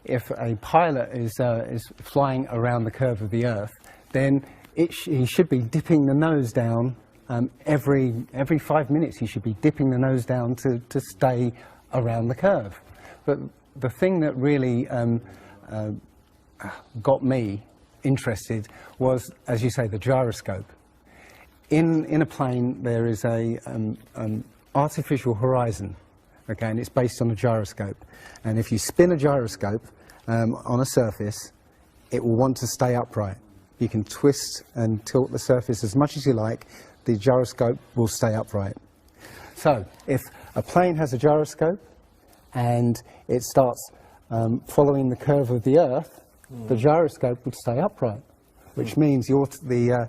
if a pilot is flying around the curve of the Earth, then he should be dipping the nose down every 5 minutes. He should be dipping the nose down to stay around the curve. But the thing that really got me interested was, as you say, the gyroscope. In a plane there is a artificial horizon, okay, and it's based on a gyroscope. And if you spin a gyroscope on a surface, it will want to stay upright. You can twist and tilt the surface as much as you like, the gyroscope will stay upright. So if a plane has a gyroscope and it starts following the curve of the Earth, the gyroscope would stay upright, which means the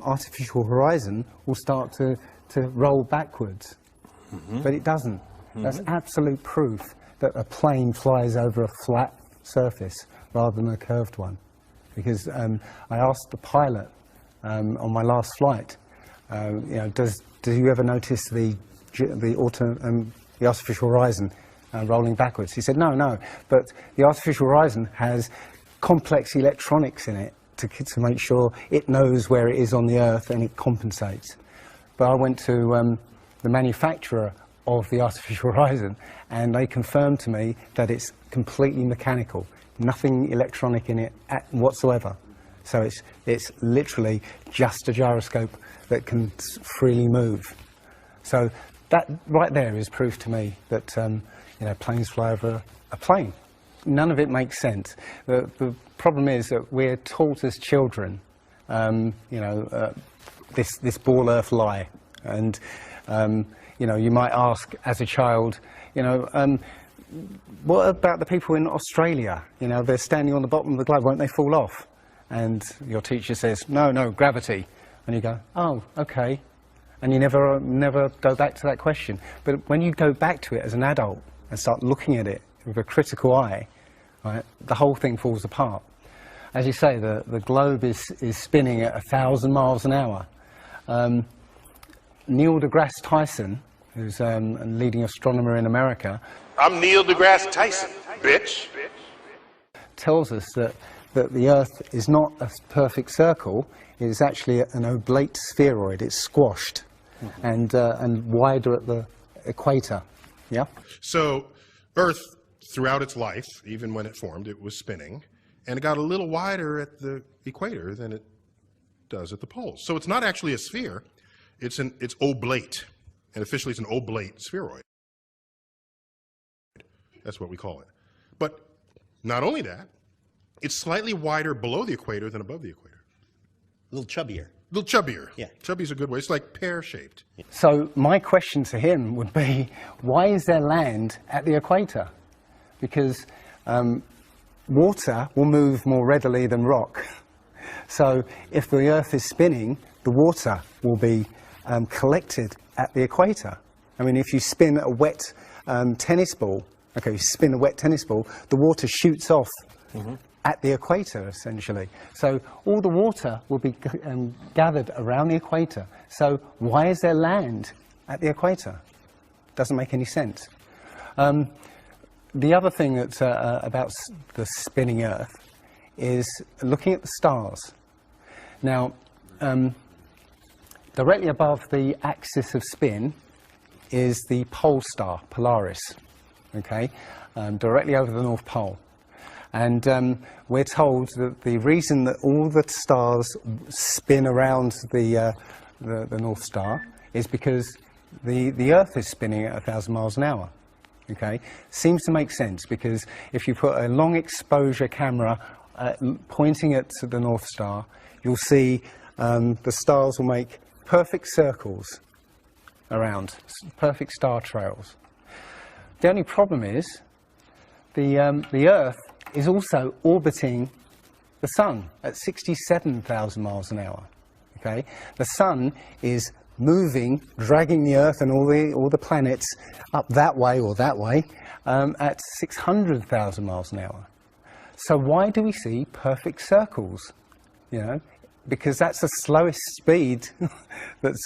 artificial horizon will start to roll backwards. But it doesn't. That's absolute proof that a plane flies over a flat surface rather than a curved one. Because I asked the pilot on my last flight, you know, do you ever notice the artificial horizon rolling backwards? He said, no, but the artificial horizon has complex electronics in it to make sure it knows where it is on the Earth and it compensates. But I went to the manufacturer of the artificial horizon and they confirmed to me that it's completely mechanical, nothing electronic in it whatsoever. So it's literally just a gyroscope that can freely move. So that right there is proof to me that you know, planes fly over a plane. None of it makes sense. The problem is that we're taught as children, you know, this ball Earth lie, and you know, you might ask as a child, you know, what about the people in Australia? You know, they're standing on the bottom of the globe, won't they fall off? And your teacher says, no, gravity. And you go, oh, okay. And you never go back to that question. But when you go back to it as an adult and start looking at it with a critical eye, right, the whole thing falls apart. As you say, the globe is spinning at 1,000 miles an hour. Neil deGrasse Tyson, who's a leading astronomer in America. I'm Neil deGrasse Tyson, bitch. Tells us that the Earth is not a perfect circle, it is actually an oblate spheroid, it's squashed and wider at the equator, yeah? So Earth, throughout its life, even when it formed, it was spinning, and it got a little wider at the equator than it does at the poles. So it's not actually a sphere, it's oblate, and officially it's an oblate spheroid. That's what we call it. But not only that, it's slightly wider below the equator than above the equator. A little chubbier. A little chubbier. Yeah. Chubby is a good way. It's like pear-shaped. So my question to him would be, why is there land at the equator? Because water will move more readily than rock. So if the Earth is spinning, the water will be collected at the equator. I mean, if you spin a wet tennis ball, okay, you spin a wet tennis ball, the water shoots off at the equator, essentially. So all the water will be gathered around the equator. So why is there land at the equator? Doesn't make any sense. The other thing that's about the spinning Earth is looking at the stars. Now, directly above the axis of spin is the pole star, Polaris, okay, directly over the North Pole. And we're told that the reason that all the stars spin around the North Star is because the Earth is spinning at 1,000 miles an hour. Okay, seems to make sense, because if you put a long exposure camera pointing at the North Star, you'll see the stars will make perfect circles around, perfect star trails. The only problem is the Earth is also orbiting the Sun at 67,000 miles an hour. Okay, the Sun is moving, dragging the Earth and all the planets up that way or that way at 600,000 miles an hour. So why do we see perfect circles? You know, because that's the slowest speed, that's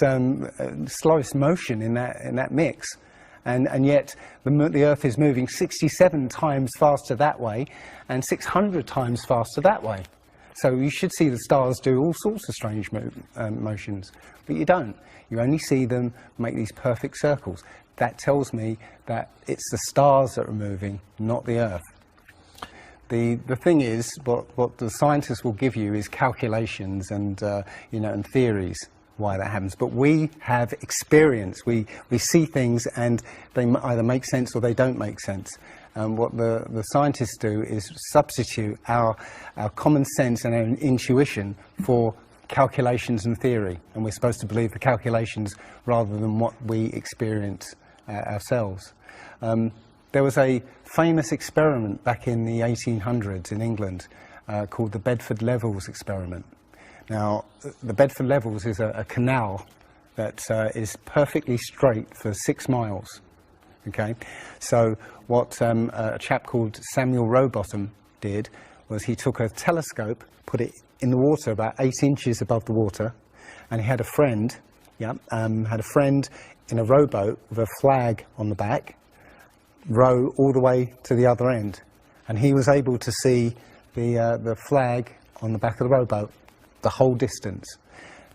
slowest motion in that mix, And yet the Earth is moving 67 times faster that way and 600 times faster that way. So you should see the stars do all sorts of strange motions, but you don't. You only see them make these perfect circles. That tells me that it's the stars that are moving, not the Earth. The thing is, what the scientists will give you is calculations and and theories why that happens. But we have experience. We see things and they either make sense or they don't make sense. What the scientists do is substitute our common sense and our intuition for calculations and theory, and we're supposed to believe the calculations rather than what we experience ourselves. There was a famous experiment back in the 1800s in England called the Bedford Levels experiment. Now, the Bedford Levels is a canal that is perfectly straight for 6 miles. Okay, so what a chap called Samuel Rowbottom did was he took a telescope, put it in the water about 8 inches above the water, and he had a friend, had a friend in a rowboat with a flag on the back, row all the way to the other end, and he was able to see the flag on the back of the rowboat the whole distance.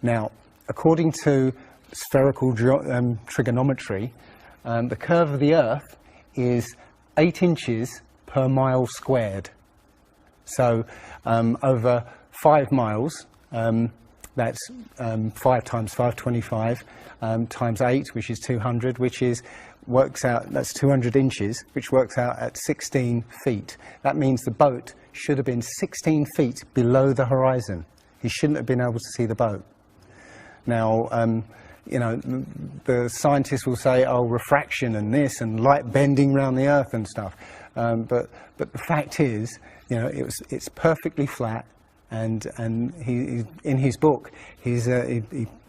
Now, according to spherical trigonometry, the curve of the Earth is 8 inches per mile squared. So over 5 miles, that's 5 times 5, 25, times 8, which is 200, works out, that's 200 inches, which works out at 16 feet. That means the boat should have been 16 feet below the horizon. He shouldn't have been able to see the boat. Now, the scientists will say, oh, refraction and this and light bending around the Earth and stuff. But the fact is, it's perfectly flat. And he in his book, he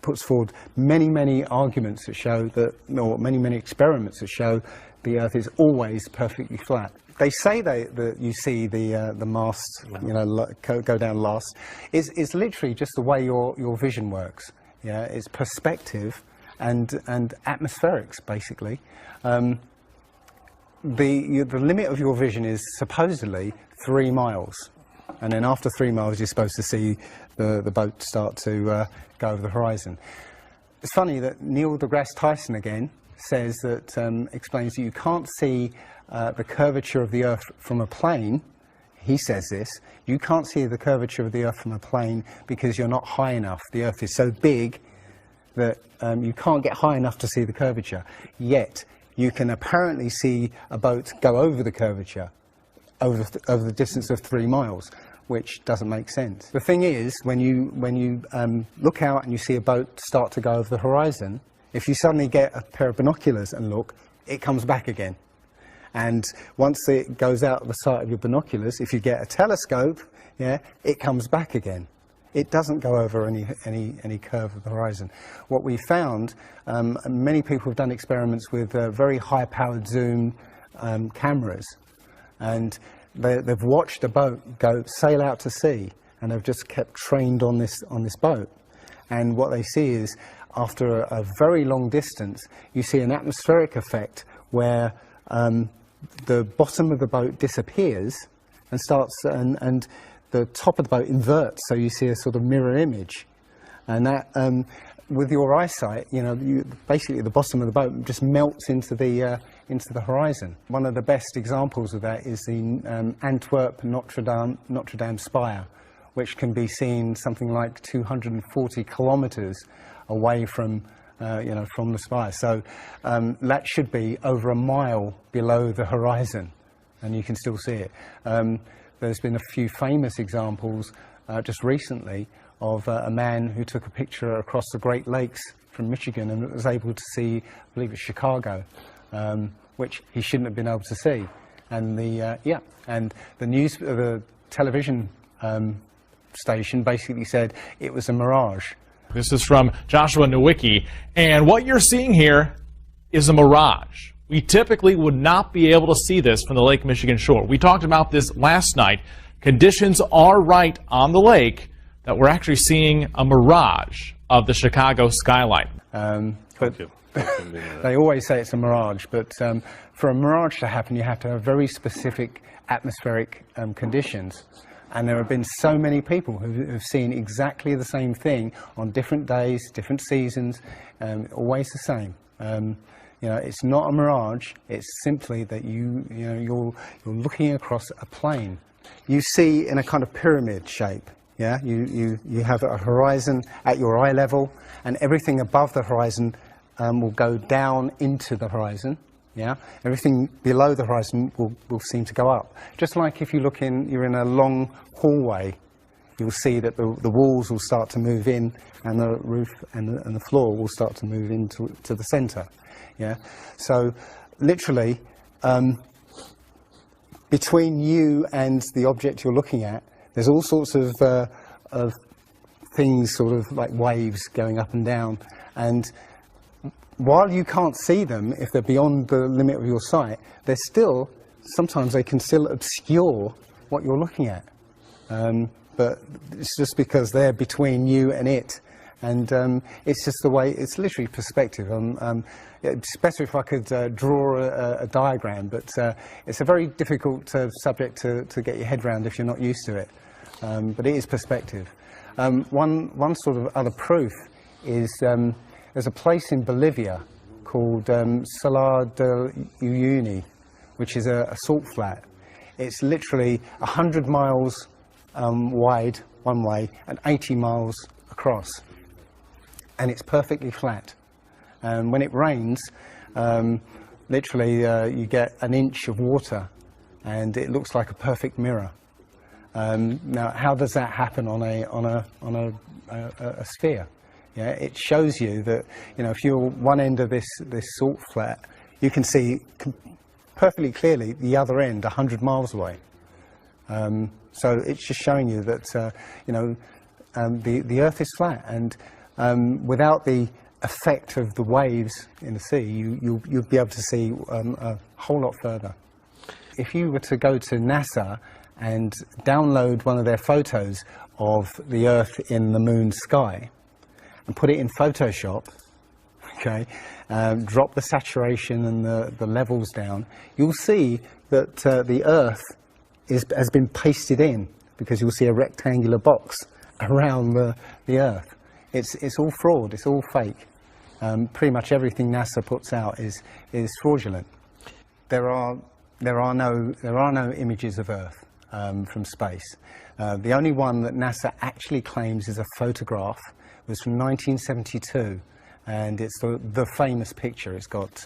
puts forward many arguments that show that, or many experiments that show the Earth is always perfectly flat. They say that you see the mast, go down last. It's literally just the way your vision works. Yeah, it's perspective and atmospherics basically. The limit of your vision is supposedly 3 miles. And then after 3 miles, you're supposed to see the boat start to go over the horizon. It's funny that Neil deGrasse Tyson again says that, explains that you can't see the curvature of the Earth from a plane. He says this, you can't see the curvature of the Earth from a plane because you're not high enough. The Earth is so big that you can't get high enough to see the curvature. Yet, you can apparently see a boat go over the curvature over the distance of 3 miles, which doesn't make sense. The thing is, when you look out and you see a boat start to go over the horizon, if you suddenly get a pair of binoculars and look, it comes back again. And once it goes out of the sight of your binoculars, if you get a telescope, it comes back again. It doesn't go over any curve of the horizon. What we found, many people have done experiments with very high-powered zoom cameras, and they've watched a boat sail out to sea, and they've just kept trained on this boat. And what they see is, after a very long distance, you see an atmospheric effect where the bottom of the boat disappears and and the top of the boat inverts, so you see a sort of mirror image. And that, with your eyesight, basically the bottom of the boat just melts into the horizon. One of the best examples of that is the Antwerp Notre Dame spire, which can be seen something like 240 kilometers away from the spire. So that should be over a mile below the horizon, and you can still see it. There's been a few famous examples just recently of a man who took a picture across the Great Lakes from Michigan and was able to see, I believe it's Chicago, which he shouldn't have been able to see. And the television station basically said it was a mirage. This is from Joshua Nowicki, and what you're seeing here is a mirage. We typically would not be able to see this from the Lake Michigan shore. We talked about this last night. Conditions are right on the lake that we're actually seeing a mirage of the Chicago skyline. But They always say it's a mirage, but for a mirage to happen, you have to have very specific atmospheric conditions. And there have been so many people who've seen exactly the same thing on different days, different seasons, always the same. You know, it's not a mirage. It's simply that you're looking across a plane. You see in a kind of pyramid shape. Yeah, you have a horizon at your eye level, and everything above the horizon will go down into the horizon. Yeah, everything below the horizon will seem to go up. Just like if you look you're in a long hallway, you'll see that the walls will start to move in, and the roof and the floor will start to move into the centre. Yeah, so literally between you and the object you're looking at, there's all sorts of things, sort of like waves going up and down, and while you can't see them, if they're beyond the limit of your sight, sometimes they can still obscure what you're looking at. But it's just because they're between you and it, and it's just the way, it's literally perspective. It's better if I could draw a diagram, but it's a very difficult subject to get your head around if you're not used to it. But it is perspective. One sort of other proof is there's a place in Bolivia called Salar de Uyuni, which is a salt flat. It's literally 100 miles wide one way and 80 miles across, and it's perfectly flat. And when it rains, literally you get an inch of water, and it looks like a perfect mirror. Now, how does that happen on a sphere? Yeah, it shows you that, you know, if you're one end of this salt flat, you can see perfectly clearly the other end 100 miles away. So it's just showing you that you know, the Earth is flat, and without the effect of the waves in the sea, you'll be able to see a whole lot further. If you were to go to NASA and download one of their photos of the Earth in the moon's sky and put it in Photoshop, okay, drop the saturation and the levels down, you'll see that the Earth has been pasted in, because you'll see a rectangular box around the Earth. It's all fraud, it's all fake. Pretty much everything NASA puts out is fraudulent. There are no images of Earth from space. The only one that NASA actually claims is a photograph was from 1972, and it's the famous picture. It's got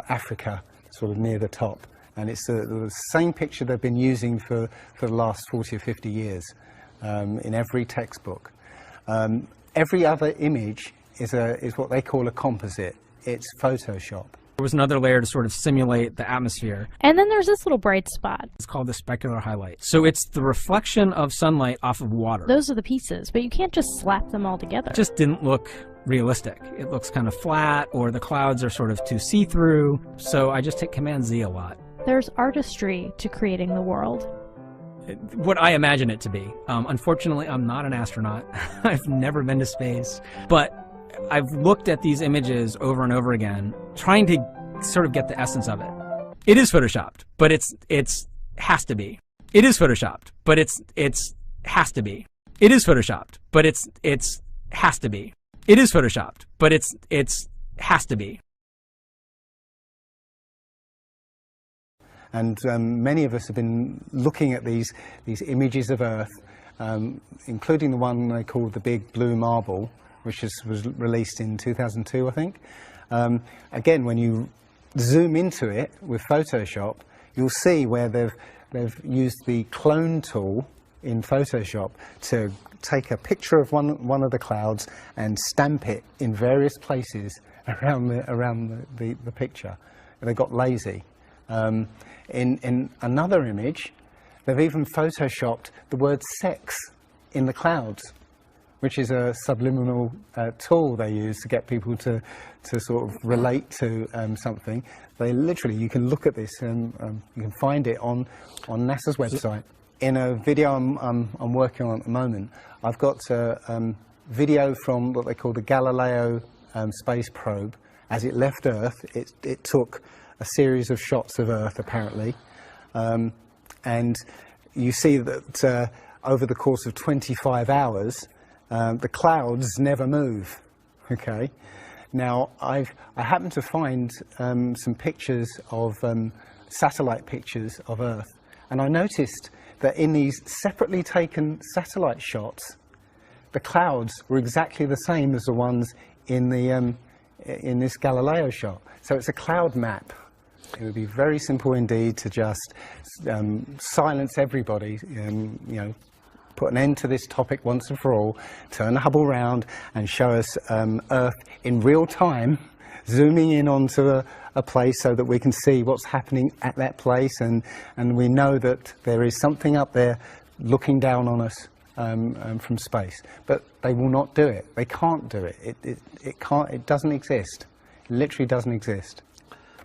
Africa sort of near the top, and it's the same picture they've been using for the last 40 or 50 years in every textbook. Every other image is what they call a composite. It's Photoshop. There was another layer to sort of simulate the atmosphere. And then there's this little bright spot. It's called the specular highlight. So it's the reflection of sunlight off of water. Those are the pieces, but you can't just slap them all together. It just didn't look realistic. It looks kind of flat, or the clouds are sort of too see-through. So I just hit Command-Z a lot. There's artistry to creating the world. What I imagine it to be. Unfortunately, I'm not an astronaut. I've never been to space. But I've looked at these images over and over again, trying to sort of get the essence of it. It is photoshopped, but it's has to be. It is photoshopped, but it's has to be. It is photoshopped, but it's has to be. It is photoshopped, but it's has to be. And many of us have been looking at these images of Earth, including the one they called the Big Blue Marble, which was released in 2002, I think. Again, when you zoom into it with Photoshop, you'll see where they've used the clone tool in Photoshop to take a picture of one of the clouds and stamp it in various places around the picture. They got lazy. In another image, they've even photoshopped the word sex in the clouds, which is a subliminal tool they use to get people to sort of relate to something. They literally, you can look at this and you can find it on NASA's website. In a video I'm working on at the moment, I've got a video from what they call the Galileo space probe, as it left Earth, it took a series of shots of Earth, apparently. And you see that over the course of 25 hours, the clouds never move, okay? Now, I happened to find some pictures of, satellite pictures of Earth, and I noticed that in these separately taken satellite shots, the clouds were exactly the same as the ones in this Galileo shot. So it's a cloud map. It would be very simple indeed to just silence everybody, you know, put an end to this topic once and for all, turn the Hubble round and show us Earth in real time, zooming in onto a place so that we can see what's happening at that place, and we know that there is something up there looking down on us from space. But they will not do it. They can't do it. It doesn't exist. It literally doesn't exist.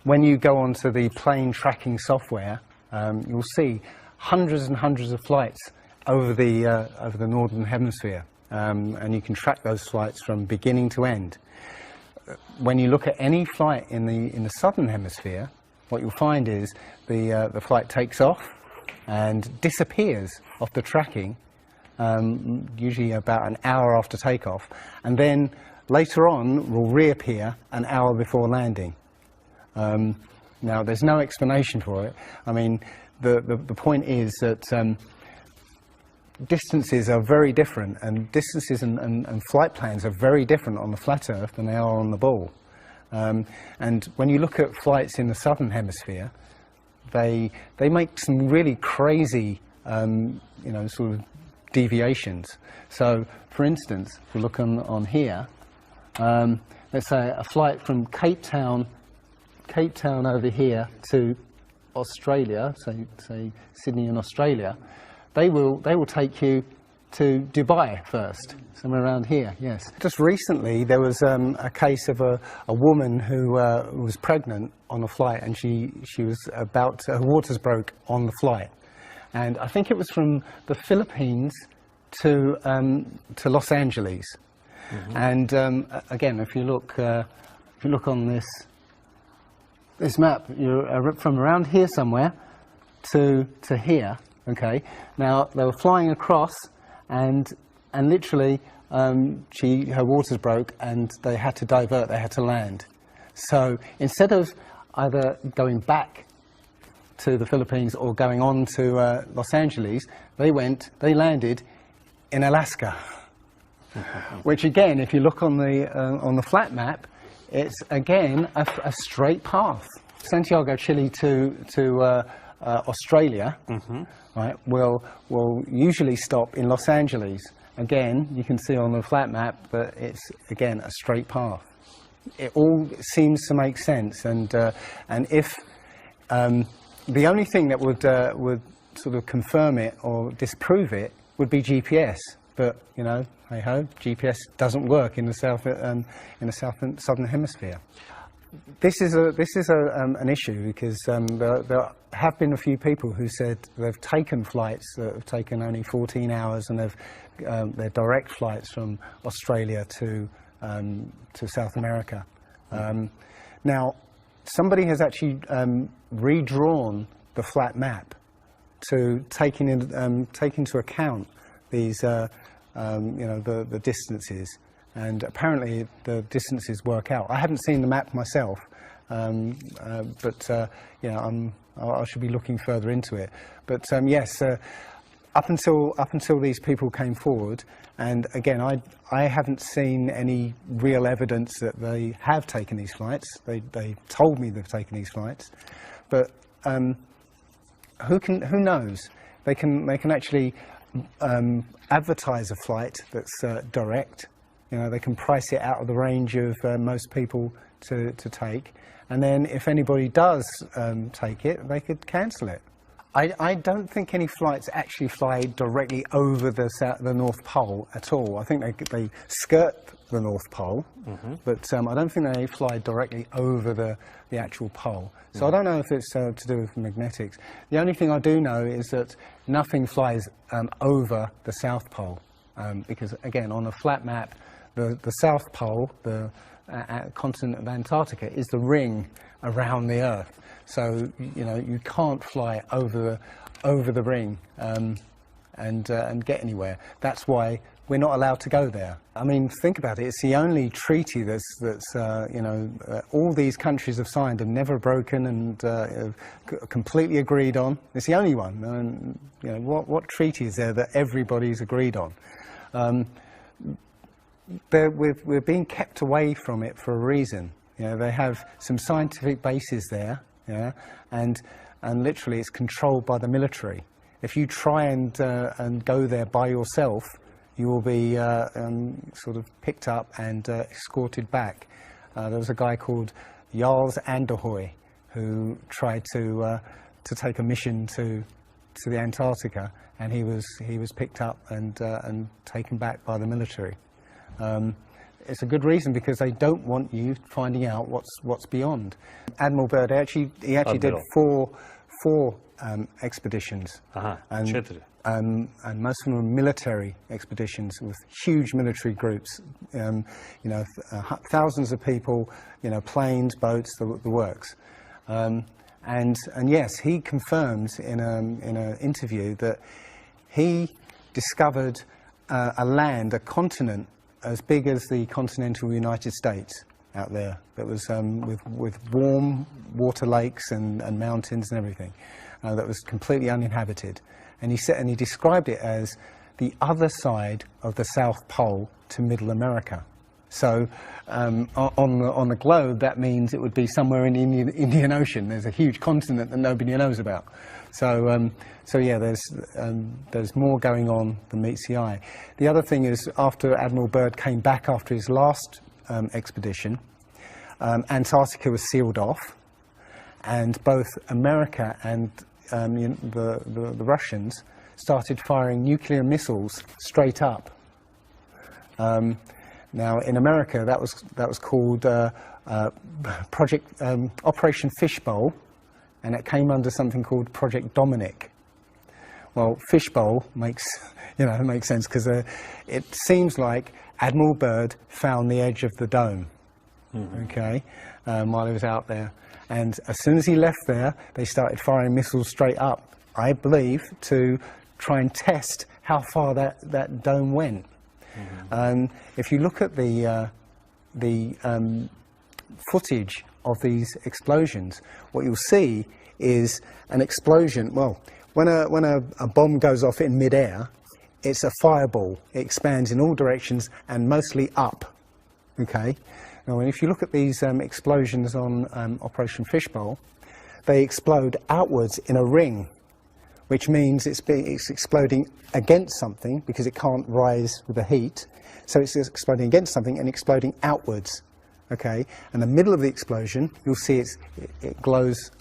When you go onto the plane tracking software, you'll see hundreds and hundreds of flights over the northern hemisphere, and you can track those flights from beginning to end. When you look at any flight in the southern hemisphere, what you'll find is the flight takes off and disappears off the tracking, usually about an hour after takeoff, and then later on will reappear an hour before landing. Now, there's no explanation for it. I mean, the point is that distances are very different, and distances and flight plans are very different on the flat Earth than they are on the ball. And when you look at flights in the southern hemisphere, they make some really crazy, you know, sort of deviations. So, for instance, if we look on here, let's say a flight from Cape Town over here to Australia, say Sydney in Australia, they will take you to Dubai first, somewhere around here, yes. Just recently there was a case of a woman who was pregnant on a flight, and she was about, her waters broke on the flight. And I think it was from the Philippines to Los Angeles. Mm-hmm. And again, if you look on this map, you're from around here somewhere to here. Okay. Now they were flying across, and literally, her waters broke, and they had to divert. They had to land. So instead of either going back to the Philippines or going on to Los Angeles, they landed in Alaska. Which again, if you look on the flat map, it's again a straight path. Santiago, Chile to Australia, mm-hmm. right? Will usually stop in Los Angeles. Again, you can see on the flat map that it's again a straight path. It all seems to make sense, and if the only thing that would sort of confirm it or disprove it would be GPS. But you know, hey ho, GPS doesn't work in the southern hemisphere. This is an issue because there have been a few people who said they've taken flights that have taken only 14 hours, and they're direct flights from Australia to South America. Now, somebody has actually redrawn the flat map to take into account these, you know, the distances, and apparently the distances work out. I haven't seen the map myself, but you know, I should be looking further into it. But yes, up until these people came forward, and again, I haven't seen any real evidence that they have taken these flights. They told me they've taken these flights, but who knows? They can actually advertise a flight that's direct. You know, they can price it out of the range of most people to take, and then if anybody does take it, they could cancel it. I don't think any flights actually fly directly over the North Pole at all. I think they skirt the North Pole, mm-hmm. but I don't think they fly directly over the actual pole. So mm-hmm. I don't know if it's to do with magnetics. The only thing I do know is that nothing flies over the South Pole, because again, on a flat map, the South Pole, the continent of Antarctica is the ring around the Earth. So you can't fly over the ring and get anywhere. That's why we're not allowed to go there. I mean, think about it. It's the only treaty that's all these countries have signed and never broken and completely agreed on. It's the only one. And what treaty is there that everybody's agreed on? We're being kept away from it for a reason. They have some scientific bases there, and literally it's controlled by the military. If you try and go there by yourself, you will be sort of picked up and escorted back. There was a guy called Jarls Anderhoy who tried to take a mission to the Antarctica, and he was picked up and taken back by the military. It's a good reason, because they don't want you finding out what's beyond. Admiral Byrd he actually did four expeditions, and most of them were military expeditions with huge military groups. Thousands of people, planes, boats, the works. And yes, he confirms in an interview that he discovered a continent as big as the continental United States out there, that was with warm water lakes and mountains and everything, that was completely uninhabited. And he described it as the other side of the South Pole to Middle America. So on the globe, that means it would be somewhere in the Indian Ocean. There's a huge continent that nobody knows about. So yeah, there's more going on than meets the eye. The other thing is, after Admiral Byrd came back after his last expedition, Antarctica was sealed off, and both America and the Russians started firing nuclear missiles straight up. Now, in America, that was called Operation Fishbowl, and it came under something called Project Dominic. Well, Fishbowl makes sense, because it seems like Admiral Byrd found the edge of the dome, okay, while he was out there. And as soon as he left there, they started firing missiles straight up, I believe, to try and test how far that dome went. If you look at the footage of these explosions, what you'll see is an explosion. Well, when a bomb goes off in midair, it's a fireball. It expands in all directions and mostly up. Okay. Now, if you look at these explosions on Operation Fishbowl, they explode outwards in a ring, which means it's exploding against something, because it can't rise with the heat. So it's exploding against something and exploding outwards. Okay, and the middle of the explosion, you'll see it glows,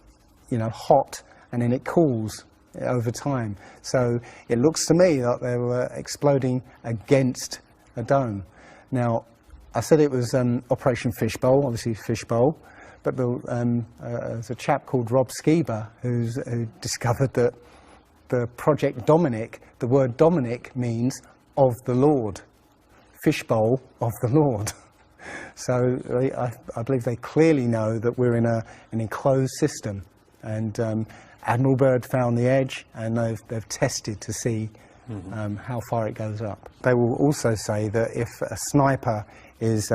hot, and then it cools over time. So it looks to me like they were exploding against a dome. Now, I said it was Operation Fishbowl, obviously Fishbowl, but there's a chap called Rob Skiba who discovered that the Project Dominic, the word Dominic means of the Lord, Fishbowl of the Lord. So I believe they clearly know that we're in an enclosed system, and Admiral Byrd found the edge, and they've tested to see how far it goes up. They will also say that if a sniper is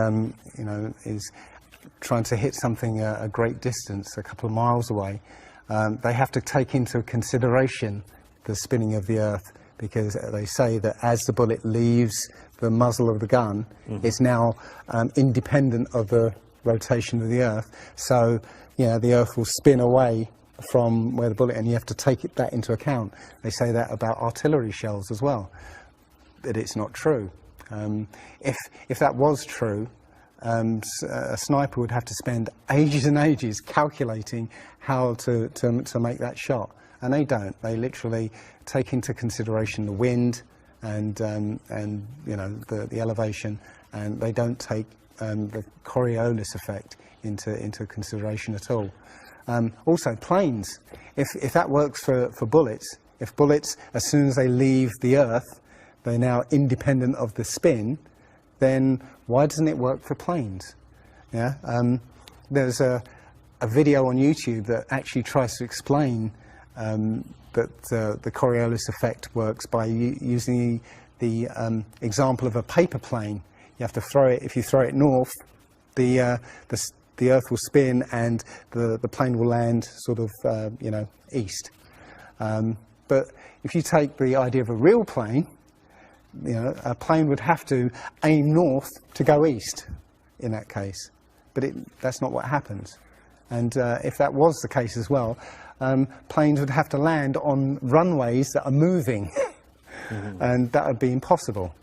trying to hit something a great distance, a couple of miles away, they have to take into consideration the spinning of the Earth, because they say that as the bullet leaves the muzzle of the gun, it's now independent of the rotation of the Earth. So, the Earth will spin away from where the bullet, and you have to take that into account. They say that about artillery shells as well, but it's not true. If that was true, a sniper would have to spend ages and ages calculating how to make that shot, and they don't. They literally take into consideration the wind and the elevation, and they don't take the Coriolis effect into consideration at all. Also, planes. If that works for bullets, if bullets, as soon as they leave the Earth, they're now independent of the spin, then why doesn't it work for planes? Yeah, there's a video on YouTube that actually tries to explain that the Coriolis effect works by using the example of a paper plane. You have to throw it. If you throw it north, the Earth will spin and the plane will land sort of you know, east. But if you take the idea of a real plane, you know, a plane would have to aim north to go east in that case. But that's not what happens. And if that was the case as well, planes would have to land on runways that are moving. And that would be impossible.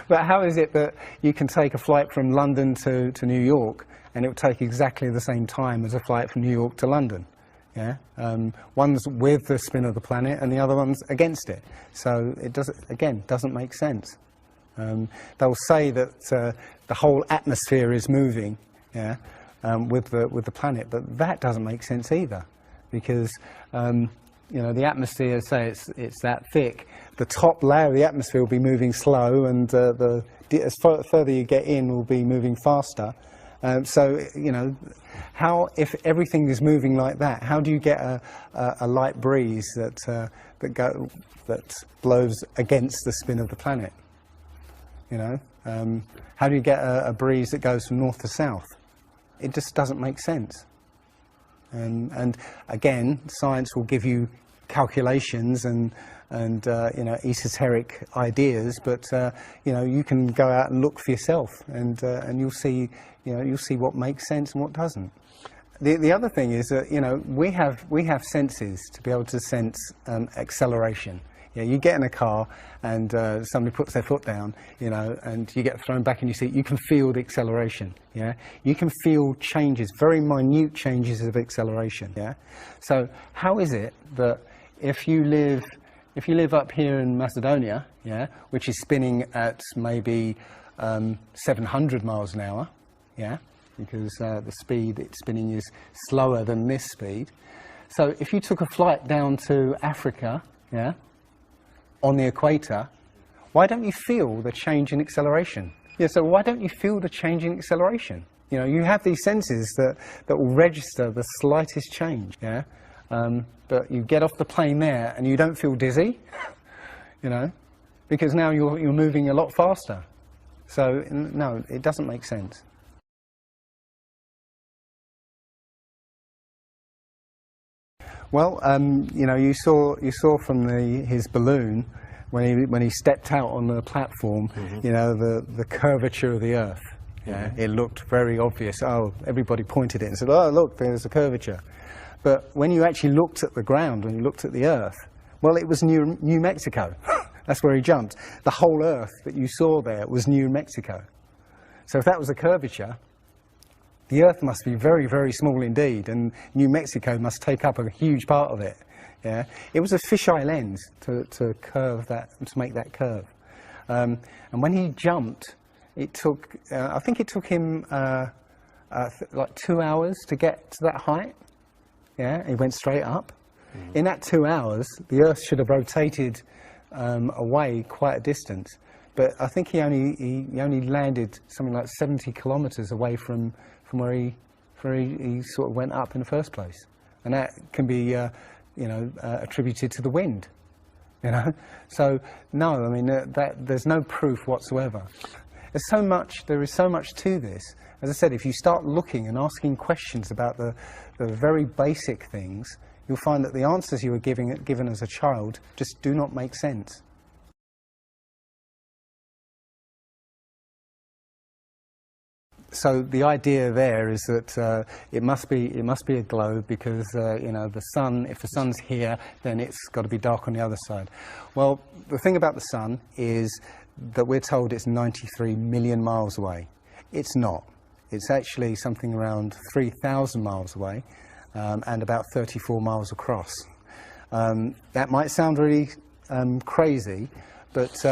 But how is it that you can take a flight from London to New York and it will take exactly the same time as a flight from New York to London? Yeah, one's with the spin of the planet and the other one's against it. So it doesn't make sense. They'll say that the whole atmosphere is moving, yeah, with the planet, but that doesn't make sense either, because you know, the atmosphere, say it's that thick, the top layer of the atmosphere will be moving slow, and as further you get in, will be moving faster. So, you know, if everything is moving like that, how do you get a light breeze that blows against the spin of the planet? You know, how do you get a breeze that goes from north to south? It just doesn't make sense. And again, science will give you calculations and you know, esoteric ideas, but you know, you can go out and look for yourself, and you'll see, you know, you'll see what makes sense and what doesn't. The other thing is that, you know, we have senses to be able to sense acceleration. Yeah, you get in a car and somebody puts their foot down, you know, and you get thrown back in your seat. You can feel the acceleration. Yeah, you can feel changes, very minute changes of acceleration. Yeah, so how is it that if you live up here in Macedonia, yeah, which is spinning at maybe 700 miles an hour, yeah, because the speed it's spinning is slower than this speed. So if you took a flight down to Africa, yeah, on the equator, why don't you feel the change in acceleration? Yeah, so why don't you feel the change in acceleration? You know, you have these senses that will register the slightest change, yeah? But you get off the plane there and you don't feel dizzy, you know, because now you're moving a lot faster. So, no, it doesn't make sense. Well, you know, you saw from his balloon when he stepped out on the platform, you know, the curvature of the Earth. Yeah, it looked very obvious. Oh, everybody pointed it and said, "Oh, look, there's a curvature." But when you actually looked at the ground, when you looked at the Earth, well, it was New Mexico. That's where he jumped. The whole Earth that you saw there was New Mexico. So if that was a curvature, the Earth must be very, very small indeed, and New Mexico must take up a huge part of it. Yeah, it was a fisheye lens to curve that, to make that curve. And when he jumped, it took, I think it took him like 2 hours to get to that height. Yeah, he went straight up. In that 2 hours, the Earth should have rotated away quite a distance, but I think he only landed something like 70 kilometers away from where he sort of went up in the first place, and that can be you know, attributed to the wind. You know, so no, I mean there's no proof whatsoever. There is so much to this. As I said, if you start looking and asking questions about the very basic things, you'll find that the answers you were given as a child just do not make sense. So the idea there is that it must be a globe because you know, the sun. If the sun's here, then it's got to be dark on the other side. Well, the thing about the sun is that we're told it's 93 million miles away. It's not. It's actually something around 3,000 miles away, and about 34 miles across. That might sound really crazy, but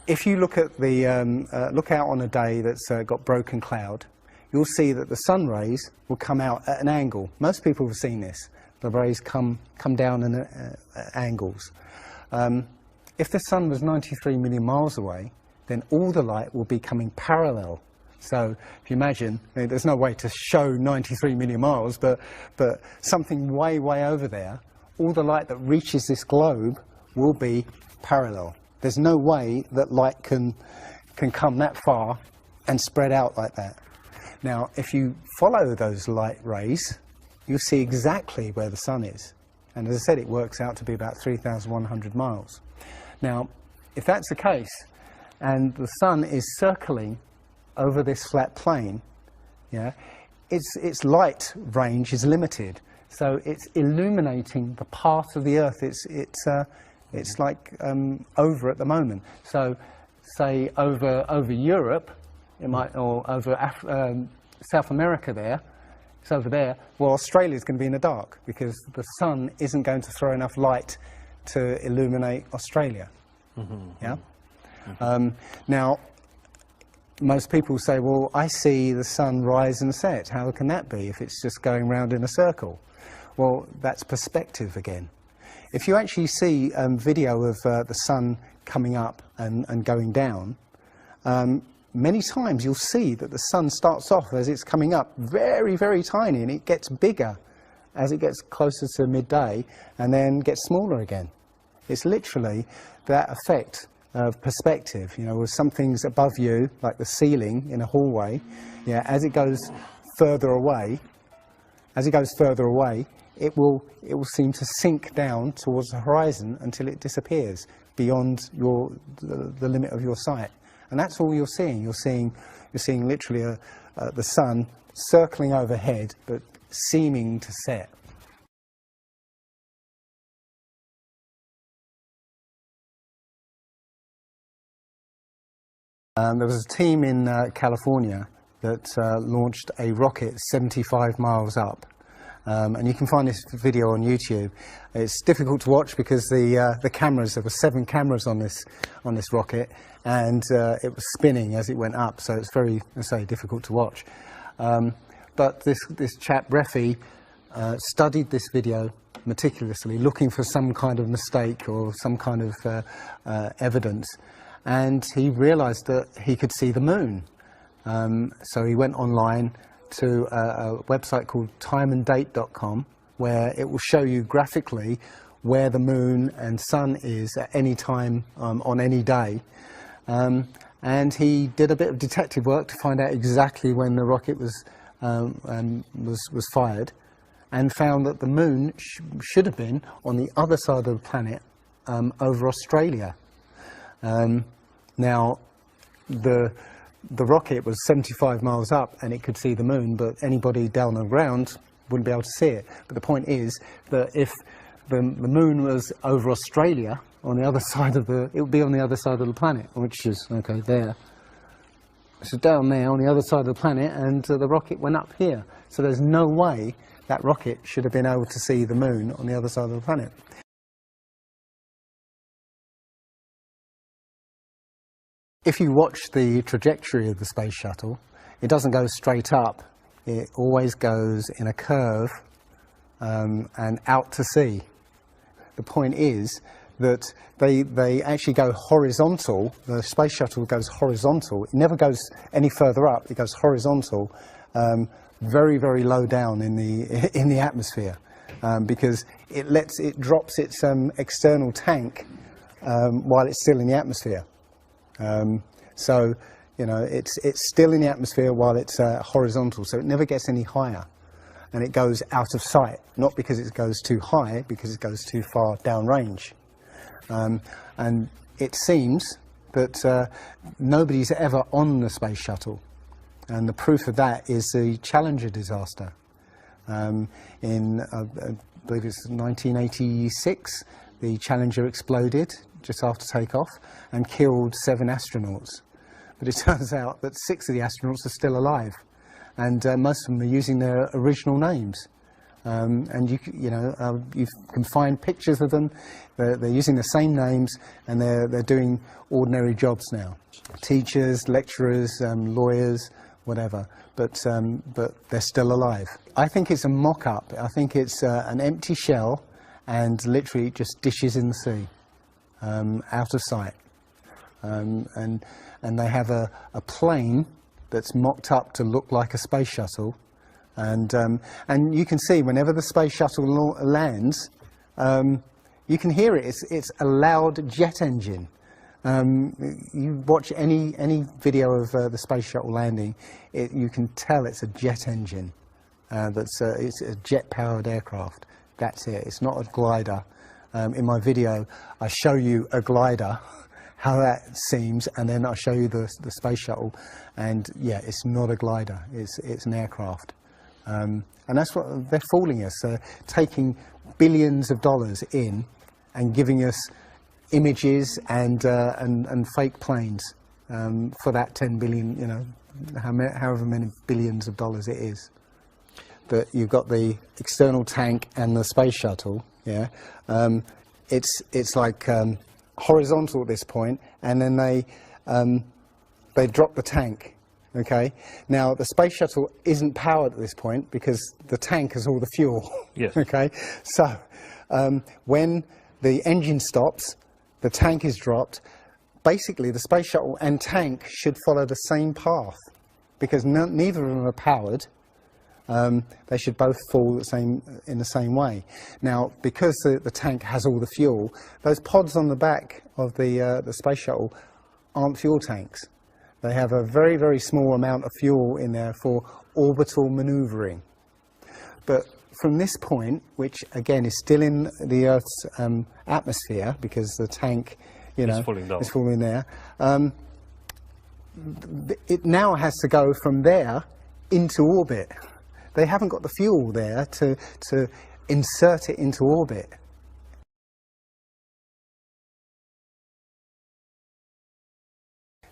if you look at look out on a day that's got broken cloud, you'll see that the sun rays will come out at an angle. Most people have seen this. The rays come down at angles. If the sun was 93 million miles away, then all the light will be coming parallel So if you imagine, I mean, there's no way to show 93 million miles, but something way, way over there, all the light that reaches this globe will be parallel. There's no way that light can come that far and spread out like that. Now, if you follow those light rays, you'll see exactly where the sun is. And as I said, it works out to be about 3,100 miles. Now, if that's the case, and the sun is circling over this flat plane, yeah, its light range is limited. So it's illuminating the part of the Earth it's like over at the moment. So, say over Europe, it might, or over South America there, it's over there. Well, Australia's going to be in the dark because the sun isn't going to throw enough light to illuminate Australia. Mm-hmm. Yeah. Mm-hmm. Now, most people say, well, I see the sun rise and set. How can that be if it's just going round in a circle? Well, that's perspective again. If you actually see video of the sun coming up and going down, many times you'll see that the sun starts off as it's coming up very, very tiny, and it gets bigger as it gets closer to midday and then gets smaller again. It's literally that effect of perspective, you know, with some things above you, like the ceiling in a hallway, yeah, as it goes further away, it will seem to sink down towards the horizon until it disappears beyond the limit of your sight. And that's all you're seeing. You're seeing literally the sun circling overhead, but seeming to set. There was a team in California that launched a rocket 75 miles up. And you can find this video on YouTube. It's difficult to watch because the cameras, there were 7 cameras on this rocket, and it was spinning as it went up, so it's very, let's say, difficult to watch. But this chap, Murphy, studied this video meticulously, looking for some kind of mistake or some kind of evidence, and he realized that he could see the moon. So he went online to a website called timeanddate.com, where it will show you graphically where the moon and sun is at any time on any day. And he did a bit of detective work to find out exactly when the rocket was fired, and found that the moon should have been on the other side of the planet, over Australia. Now, the rocket was 75 miles up and it could see the moon, but anybody down on the ground wouldn't be able to see it. But the point is that if the moon was over Australia, on the other side of it would be on the other side of the planet, which is, okay, there. So down there on the other side of the planet, and the rocket went up here. So there's no way that rocket should have been able to see the moon on the other side of the planet. If you watch the trajectory of the space shuttle, it doesn't go straight up. It always goes in a curve and out to sea. The point is that they actually go horizontal. The space shuttle goes horizontal. It never goes any further up. It goes horizontal, very, very low down in the atmosphere, because it drops its external tank while it's still in the atmosphere. So, you know, it's still in the atmosphere while it's horizontal, so it never gets any higher, and it goes out of sight, not because it goes too high, because it goes too far downrange. And it seems that nobody's ever on the space shuttle, and the proof of that is the Challenger disaster. In, I believe it's 1986, the Challenger exploded just after takeoff and killed 7 astronauts. But it turns out that 6 of the astronauts are still alive, and most of them are using their original names. And you can find pictures of them. They're using the same names, and they're doing ordinary jobs now. Teachers, lecturers, lawyers, whatever. But they're still alive. I think it's a mock-up. I think it's an empty shell, and literally just dishes in the sea, out of sight. And they have a plane that's mocked up to look like a space shuttle. And you can see whenever the space shuttle lands, you can hear it. It's a loud jet engine. You watch any video of the space shuttle landing, you can tell it's a jet engine. It's a jet-powered aircraft. That's it. It's not a glider. In my video, I show you a glider, how that seems, and then I show you the space shuttle. And yeah, it's not a glider. It's an aircraft. And that's what they're fooling us, taking billions of dollars in and giving us images and fake planes for that 10 billion, you know, however many billions of dollars it is. But you've got the external tank and the space shuttle. Yeah, it's like horizontal at this point, and then they drop the tank. Okay, now the space shuttle isn't powered at this point because the tank has all the fuel. Yes. Okay, so when the engine stops, the tank is dropped. Basically, the space shuttle and tank should follow the same path because neither of them are powered. They should both fall in the same way. Now, because the tank has all the fuel, those pods on the back of the space shuttle aren't fuel tanks. They have a very, very small amount of fuel in there for orbital maneuvering. But from this point, which again is still in the Earth's atmosphere, because the tank, you know, is falling there, it now has to go from there into orbit. They haven't got the fuel there to insert it into orbit.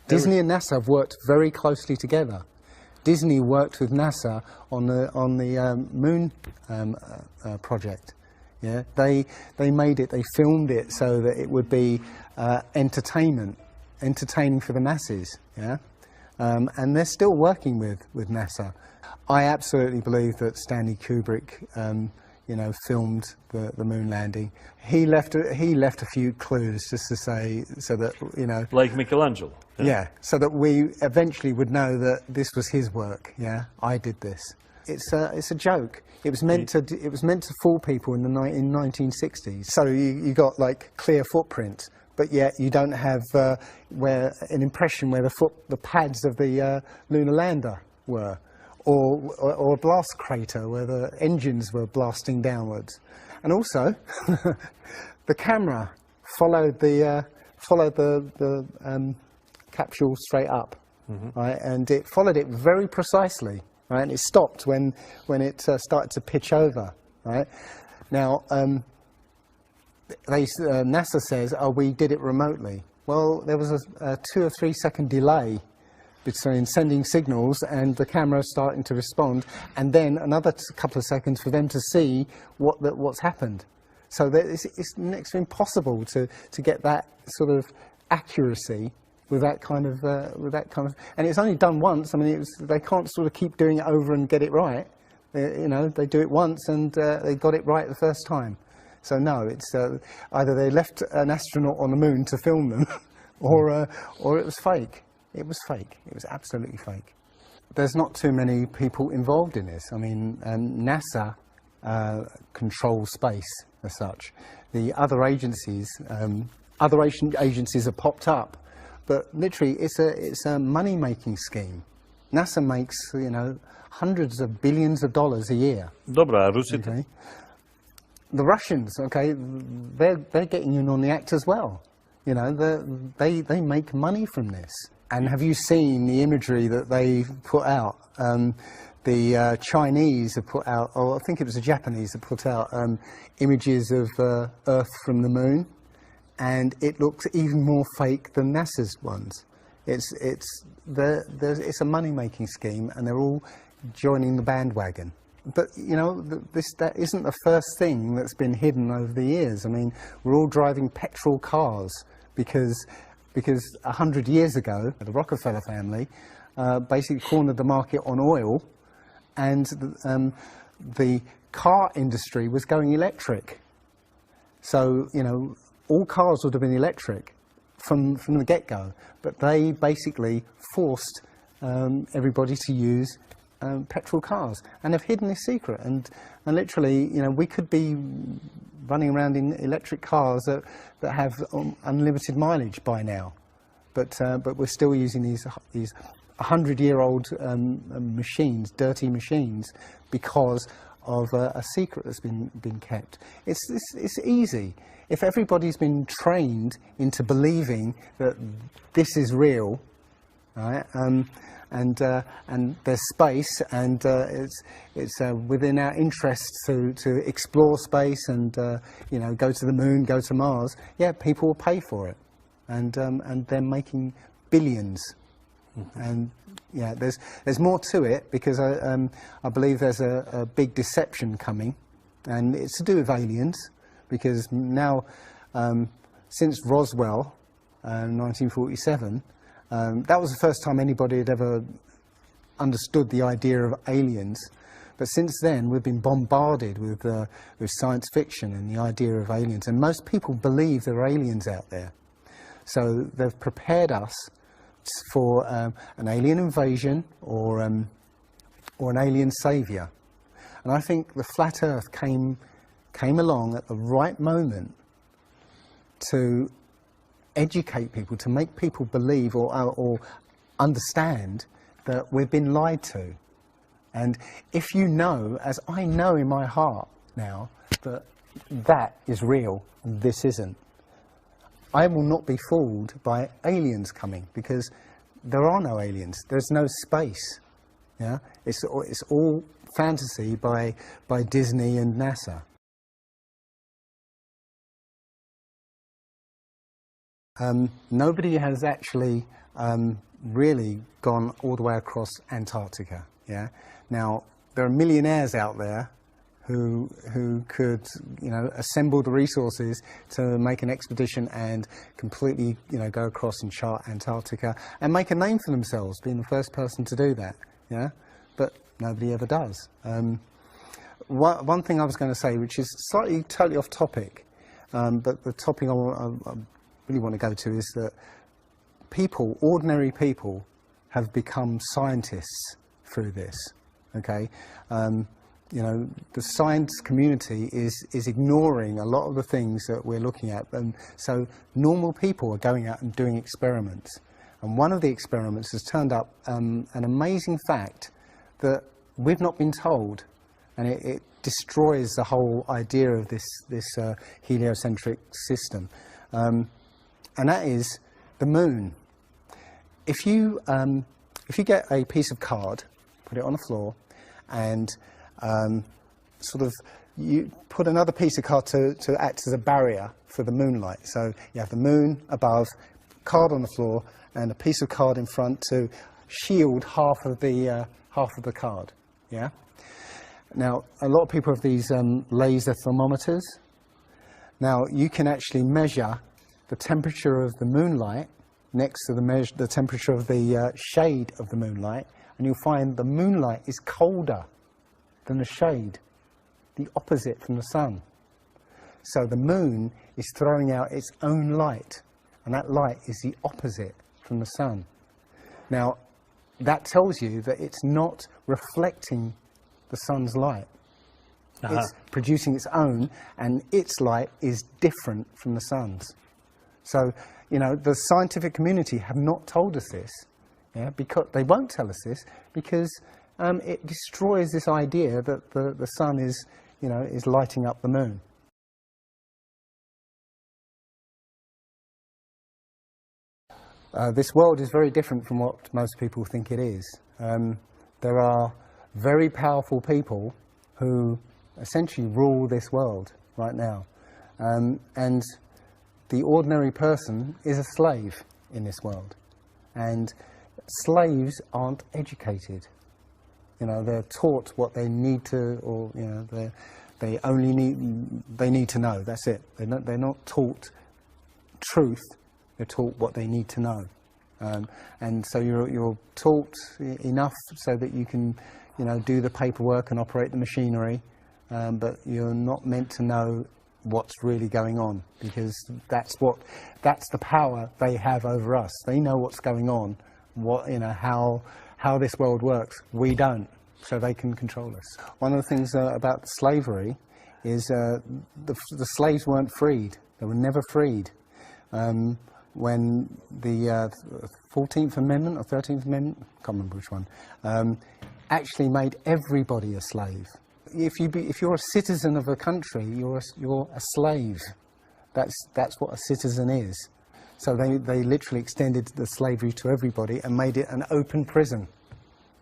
Disney and NASA have worked very closely together. Disney worked with NASA on the moon project. Yeah, they made it, they filmed it so that it would be entertaining for the masses. Yeah, and they're still working with NASA. I absolutely believe that Stanley Kubrick, you know, filmed the moon landing. He left a few clues just to say, so that, you know, like Michelangelo. Yeah, so that we eventually would know that this was his work. Yeah, I did this. It's a joke. It was meant to fool people in the 1960s. So you got like clear footprints, but yet you don't have an impression where the pads of the lunar lander were, or a blast crater where the engines were blasting downwards. And also, the camera followed the capsule straight up, right? And it followed it very precisely, right? And it stopped when it started to pitch over, right? Now, NASA says, "Oh, we did it remotely." Well, there was a 2 or 3 second delay between sending signals and the camera starting to respond, and then another couple of seconds for them to see what's happened. So it's next to impossible to get that sort of accuracy with that kind of, and it's only done once. I mean, they can't sort of keep doing it over and get it right. You know, they do it once and they got it right the first time. So no, it's either they left an astronaut on the moon to film them, or it was fake. It was fake. It was absolutely fake. There's not too many people involved in this. I mean, NASA controls space as such. The other agencies, have popped up. But literally, it's a money-making scheme. NASA makes, you know, hundreds of billions of dollars a year. Dobra, Rusi. Okay. The Russians, okay, they're getting in on the act as well. You know, they make money from this. And have you seen the imagery that they put out? The Chinese have put out, or I think it was the Japanese that put out images of Earth from the moon. And it looks even more fake than NASA's ones. It's a money-making scheme, and they're all joining the bandwagon. But you know, that isn't the first thing that's been hidden over the years. I mean, we're all driving petrol cars because 100 years ago, the Rockefeller family basically cornered the market on oil, and the car industry was going electric. So you know, all cars would have been electric from the get-go, but they basically forced everybody to use petrol cars, and have hidden this secret. And literally, you know, we could be running around in electric cars that have unlimited mileage by now, but we're still using these 100-year-old machines, dirty machines, because of a secret that's been kept. It's easy. If everybody's been trained into believing that this is real, right, and there's space, and it's within our interest to explore space and you know, go to the moon, go to Mars, yeah, people will pay for it, and they're making billions. And yeah, there's more to it, because I believe there's a big deception coming, and it's to do with aliens, because now, since Roswell, 1947, that was the first time anybody had ever understood the idea of aliens. But since then, we've been bombarded with science fiction and the idea of aliens, and most people believe there are aliens out there. So they've prepared us for an alien invasion or an alien saviour. And I think the flat Earth came along at the right moment to educate people, to make people believe or understand that we've been lied to. And if you know, as I know in my heart now, that is real and this isn't, I will not be fooled by aliens coming, because there are no aliens. There's no space. Yeah, it's all fantasy by Disney and NASA. Nobody has actually really gone all the way across Antarctica. Yeah. Now there are millionaires out there who could, you know, assemble the resources to make an expedition and completely, you know, go across and chart Antarctica and make a name for themselves, being the first person to do that. Yeah, but nobody ever does. One thing I was going to say, which is slightly totally off topic, but the topic I really want to go to is that people, ordinary people, have become scientists through this. Okay. You know, the science community is ignoring a lot of the things that we're looking at, and so normal people are going out and doing experiments. And one of the experiments has turned up an amazing fact that we've not been told, and it destroys the whole idea of this heliocentric system, and that is the moon. If you get a piece of card, put it on the floor, and sort of you put another piece of card to act as a barrier for the moonlight. So you have the moon above, card on the floor, and a piece of card in front to shield half of the card. Yeah. Now a lot of people have these laser thermometers. Now you can actually measure the temperature of the moonlight next to the temperature of the shade of the moonlight, and you'll find the moonlight is colder than the shade, the opposite from the sun. So the moon is throwing out its own light, and that light is the opposite from the sun. Now, that tells you that it's not reflecting the sun's light. It's producing its own, and its light is different from the sun's. So, you know, the scientific community have not told us this. Yeah, because they won't tell us this, because it destroys this idea that the sun is, you know, is lighting up the moon. This world is very different from what most people think it is. There are very powerful people who essentially rule this world right now, and the ordinary person is a slave in this world, and slaves aren't educated. You know, they're taught what they need to, or you know, they need to know. That's it. They're not taught truth. They're taught what they need to know, and so you're taught enough so that you can, you know, do the paperwork and operate the machinery, but you're not meant to know what's really going on, because that's the power they have over us. They know what's going on, what, you know, how how this world works. We don't, so they can control us. One of the things about slavery is the slaves weren't freed. They were never freed. When the 14th Amendment or 13th Amendment, I can't remember which one, actually made everybody a slave. If you're a citizen of a country, you're a slave. That's what a citizen is. So they literally extended the slavery to everybody and made it an open prison,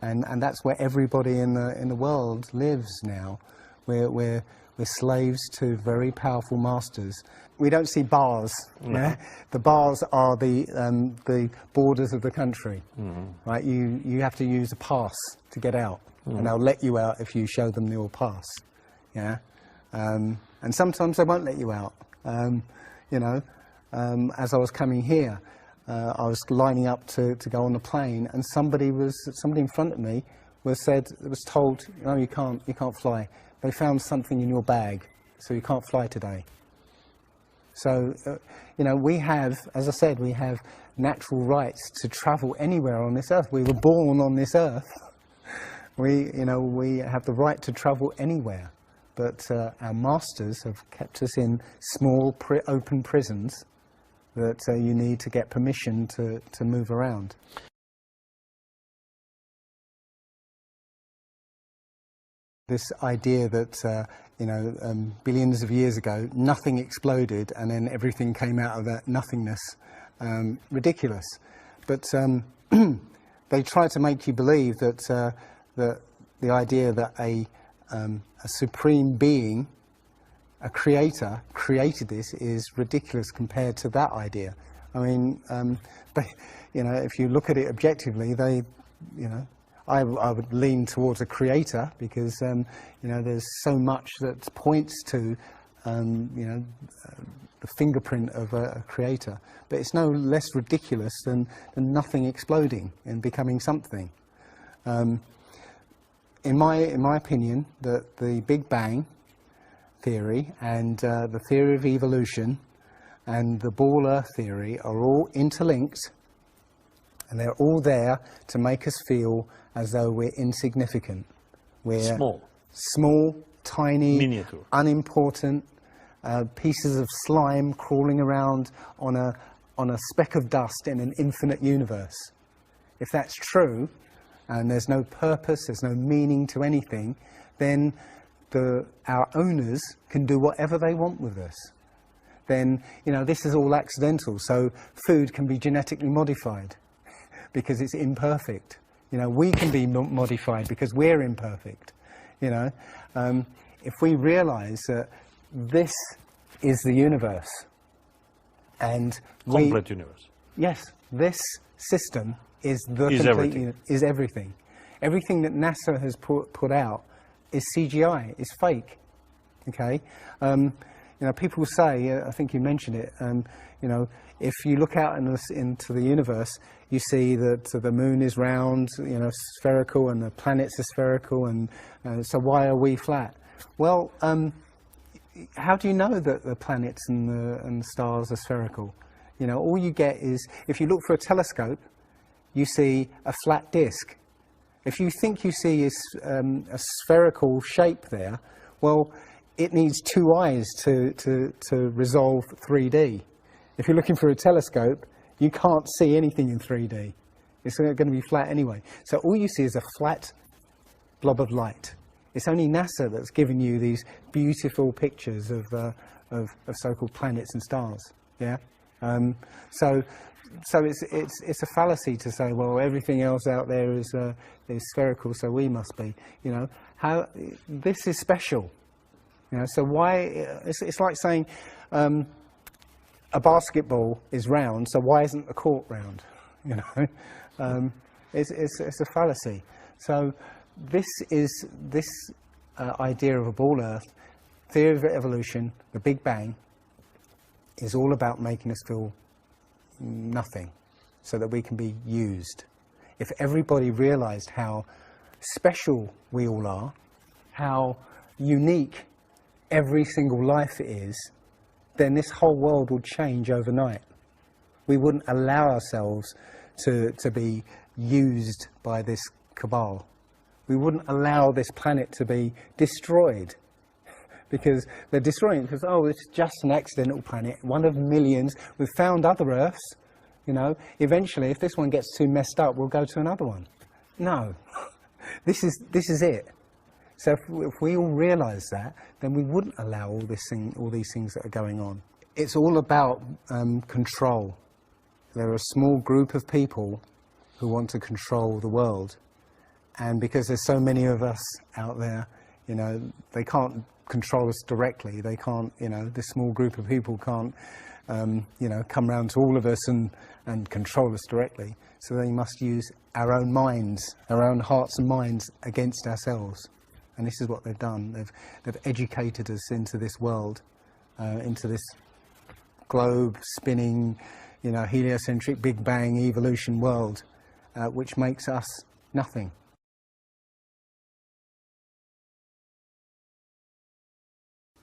and that's where everybody in the world lives now. We're slaves to very powerful masters. We don't see bars. No. Yeah? The bars are the borders of the country. Right? You have to use a pass to get out, and they'll let you out if you show them your pass. Yeah, and sometimes they won't let you out. You know, as I was coming here, I was lining up to go on the plane, and somebody in front of me was told, no, you can't fly. They found something in your bag, so you can't fly today. So, you know, we have, as I said, we have natural rights to travel anywhere on this earth. We were born on this earth. We have the right to travel anywhere. But our masters have kept us in small, open prisons that you need to get permission to move around. This idea that, billions of years ago, nothing exploded and then everything came out of that nothingness, ridiculous. But they try to make you believe that, the idea that a supreme being, a creator, created this is ridiculous compared to that idea. I mean, if you look at it objectively, I would lean towards a creator because, there's so much that points to, the fingerprint of a creator. But it's no less ridiculous than nothing exploding and becoming something. In my opinion, the Big Bang theory and the theory of evolution and the ball Earth theory are all interlinked, and they're all there to make us feel as though we're insignificant. We're small, tiny, miniature, unimportant pieces of slime crawling around on a speck of dust in an infinite universe. If that's true, and there's no purpose, there's no meaning to anything, then our owners can do whatever they want with us. Then, this is all accidental, so food can be genetically modified because it's imperfect. We can be modified because we're imperfect. If we realize that this is the universe, and complete universe. Yes, this system is everything. Everything that NASA has put out is CGI, is fake. Okay, people say, I think you mentioned it. If you look out into the universe, you see that the moon is round, spherical, and the planets are spherical, and so why are we flat? Well, how do you know that the planets and the stars are spherical? All you get is, if you look for a telescope, you see a flat disk. If you think you see a spherical shape there, well, it needs two eyes to resolve 3D. If you're looking for a telescope, you can't see anything in 3D. It's going to be flat anyway. So all you see is a flat blob of light. It's only NASA that's given you these beautiful pictures of so-called planets and stars. Yeah. So it's a fallacy to say, well, everything else out there is spherical, so we must be. How this is special. So why? It's like saying a basketball is round, so why isn't the court round? It's a fallacy. So this idea of a ball Earth, theory of evolution, the Big Bang, is all about making us feel nothing, so that we can be used. If everybody realized how special we all are, how unique every single life is, then this whole world would change overnight. We wouldn't allow ourselves to be used by this cabal. We wouldn't allow this planet to be destroyed, because they're destroying it because, oh, it's just an accidental planet, one of millions. We've found other Earths, you know. Eventually, if this one gets too messed up, we'll go to another one. No, this is it. So if we all realise that, then we wouldn't allow all these things that are going on. It's all about control. There are a small group of people who want to control the world, and because there's so many of us out there, you know, they can't control us directly. They can't, you know, this small group of people can't, you know, come round to all of us and control us directly. So they must use our own minds, our own hearts and minds against ourselves. And this is what they've done. They've educated us into this world, into this globe spinning, you know, heliocentric Big Bang evolution world, which makes us nothing.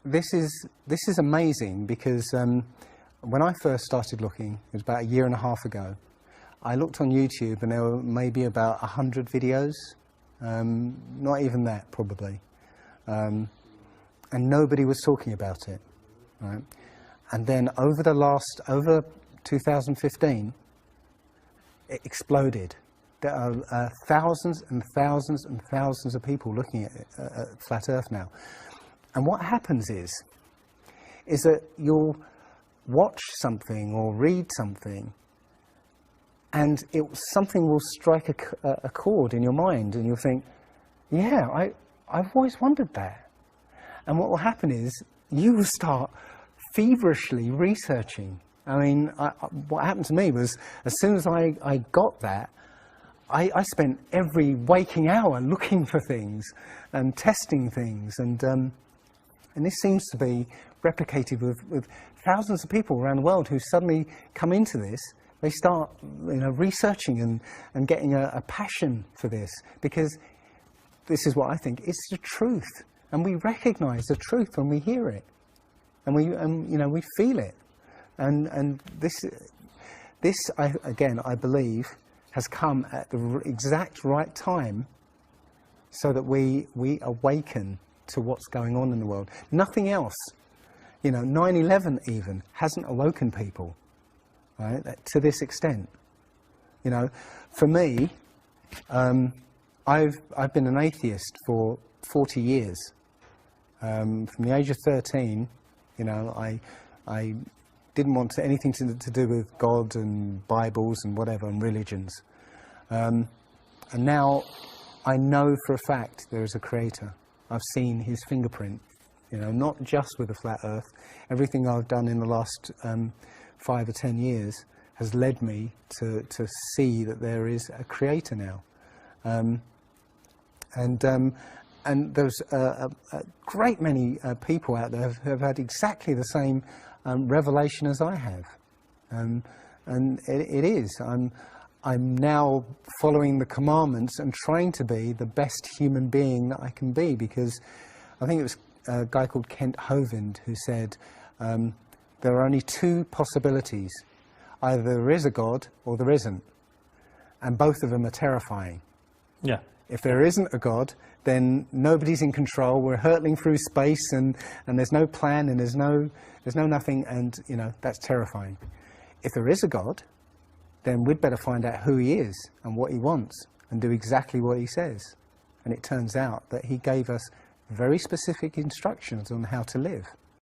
This is amazing because when I first started looking, it was about 1.5 years ago, I looked on YouTube and there were maybe about 100 videos, not even that probably, and nobody was talking about it, right? And then over 2015, it exploded. There are thousands and thousands and thousands of people looking at Flat Earth now. And what happens is that you'll watch something or read something, and something will strike a chord in your mind, and you'll think, yeah, I've always wondered that. And what will happen is you will start feverishly researching. I mean, what happened to me was, as soon as I got that, I spent every waking hour looking for things and testing things, and this seems to be replicated with thousands of people around the world who suddenly come into this. They start, you know, researching and getting a passion for this, because this is what I think, it's the truth, and we recognise the truth when we hear it, and you know, we feel it, and this I believe has come at the exact right time, so that we awaken to what's going on in the world. Nothing else, you know, 9/11 even hasn't awoken people, right, to this extent. You know, for me, I've been an atheist for 40 years. From the age of 13, you know, I didn't want anything to do with God and Bibles and whatever and religions. And now I know for a fact there is a creator. I've seen his fingerprint, you know, not just with the flat earth. Everything I've done in the last 5 or 10 years has led me to see that there is a creator now. And there's a great many people out there who have had exactly the same revelation as I have. And it is. I'm now following the commandments and trying to be the best human being that I can be, because I think it was a guy called Kent Hovind who said there are only 2 possibilities. Either there is a God or there isn't. And both of them are terrifying. Yeah. If there isn't a God, then nobody's in control. We're hurtling through space, and there's no plan, and there's no nothing, and you know, that's terrifying. If there is a God, then we'd better find out who he is and what he wants and do exactly what he says. And it turns out that he gave us very specific instructions on how to live.